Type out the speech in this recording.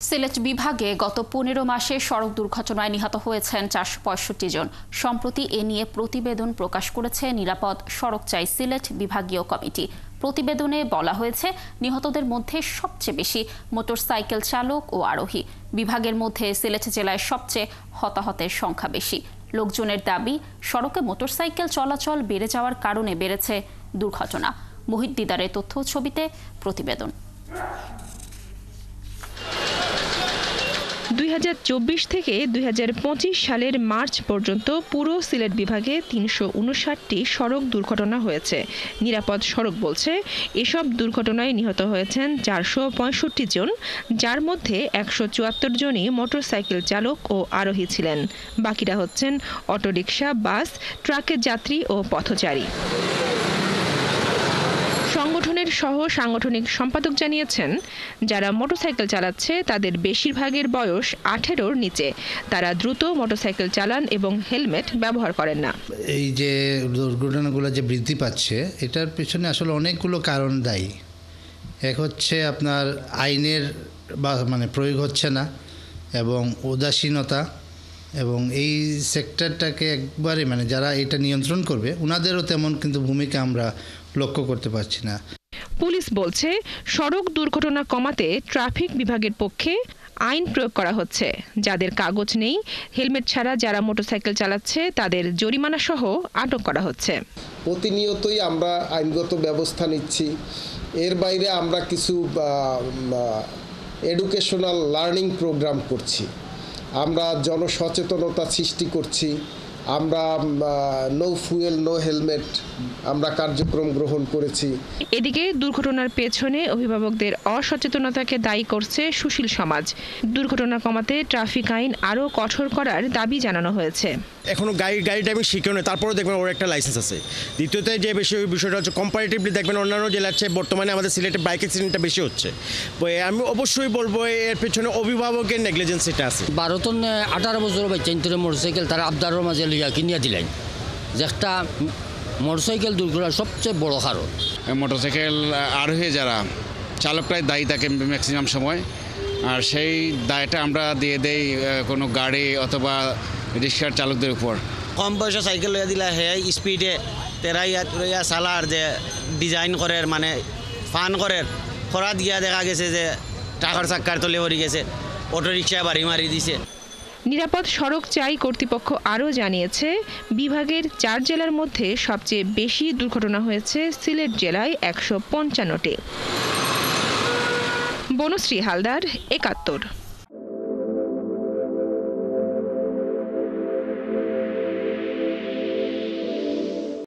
সিলেট বিভাগে গত ১৫ মাসে সড়ক দুর্ঘটনায় নিহত হয়েছেন ৪৬৫ জন। সম্প্রতি এ নিয়ে প্রতিবেদন প্রকাশ করেছে নিরাপদ সড়ক চাই সিলেট বিভাগীয় কমিটি। প্রতিবেদনে বলা হয়েছে, নিহতদের মধ্যে সবচেয়ে বেশি মোটরসাইকেল চালক ও আরোহী। বিভাগের মধ্যে সিলেট জেলায় সবচেয়ে হতাহতের সংখ্যা বেশি। লোকজনের দাবি, সড়কে মোটরসাইকেল চলাচল বেড়ে যাওয়ার কারণে বেড়েছে দুর্ঘটনা। মোহিত দিদারের তথ্য ছবিতে প্রতিবেদন। ২০২৪ থেকে ২০২৫ সালের মার্চ পর্যন্ত পুরো সিলেট বিভাগে ৩৫৯টি সড়ক দুর্ঘটনা হয়েছে। নিরাপদ সড়ক বলছে, এসব দুর্ঘটনায় নিহত হয়েছেন ৪৬৫ জন, যার মধ্যে ১৭৪ জনই মোটরসাইকেল চালক ও আরোহী ছিলেন। বাকিরা হচ্ছেন অটোরিকশা, বাস, ট্রাকের যাত্রী ও পথচারী। সংগঠনের সাংগঠনিক সম্পাদক জানিয়েছেন, যারা মোটরসাইকেল চালাচ্ছে তাদের বেশিরভাগের বয়স ১৮-র নিচে। তারা দ্রুত মোটরসাইকেল চালান এবং হেলমেট ব্যবহার করেন না। এই যে দুর্ঘটনাগুলো যে বৃদ্ধি পাচ্ছে, এটার পেছনে আসলে অনেকগুলো কারণ দায়ী। এক হচ্ছে আপনার আইনের প্রয়োগ হচ্ছে না এবং উদাসীনতা, এবং এই সেক্টরটাকে একবারে যারা এটা নিয়ন্ত্রণ করবে ওনাদেরও তেমন কিন্তু ভূমিকা আমরা লক্ষ্য করতে পারছি না। পুলিশ বলছে, সড়ক দুর্ঘটনা কমাতে ট্রাফিক বিভাগের পক্ষে আইন প্রয়োগ করা হচ্ছে। যাদের কাগজ নেই, হেলমেট ছাড়া যারা মোটরসাইকেল চালাচ্ছে তাদের জরিমানা সহ আটক করা হচ্ছে। প্রতিনিয়তই আমরা আইনগত ব্যবস্থা নিচ্ছি। এর বাইরে আমরা কিছু এডুকেশনাল লার্নিং প্রোগ্রাম করছি। আমরা জনসচেতনতা সৃষ্টি করছি। আমরা নো ফুয়েল নো হেলমেট আমরা কার্যক্রম গ্রহণ করেছি। এদিকে দুর্ঘটনার পেছনে অভিভাবকদের অসচেতনতাকে দায়ী করছে সুশীল সমাজ। দুর্ঘটনা কমাতে ট্রাফিক আইন আরও কঠোর করার দাবি জানানো হয়েছে। এখনো গাড়ি ড্রাইভিং শিখেও না, তারপরেও দেখবেন ওর একটা লাইসেন্স আছে। দ্বিতীয়তে যে বিষয়টা হচ্ছে, কম্পারেটিভলি দেখবেন অন্যান্য জেলার চেয়ে বর্তমানে আমাদের সিলেটে বাইক অ্যাক্সিডেন্টটা বেশি হচ্ছে। আমি অবশ্যই বলবো এর পেছনে অভিভাবকের নেগলিজেন্সিটা আছে। ১২-১৮ বছর বাচ্চা মোটরসাইকেল তারা আবদারের মাঝে কিনিয়া দিলেন, যে একটা মোটরসাইকেল দুর্ঘটনার সবচেয়ে বড় কারণ। মোটরসাইকেল আরোহী যারা চালকরাই দায়ী থাকে ম্যাক্সিমাম সময়, আর সেই দায়টা আমরা দিয়ে দেই কোনো গাড়ি অথবা রিক্সার চালকদের উপর। কম বয়সে সাইকেল লইয়া দিলা হে স্পিডে তেরাইয়া চালার যে ডিজাইন করে ফান করে খরাত গিয়া দেখা গেছে যে টাকার চাক্কার তলে পড়ে গেছে, অটো রিক্সায় বাড়ি মারি দিছে। নিরাপদ সড়ক চাই কর্তৃপক্ষ আরও জানিয়েছে, বিভাগের ৪ জেলার মধ্যে সবচেয়ে বেশি দুর্ঘটনা হয়েছে সিলেট জেলায় ১৫৫টি। বনশ্রী হালদার, ৭১।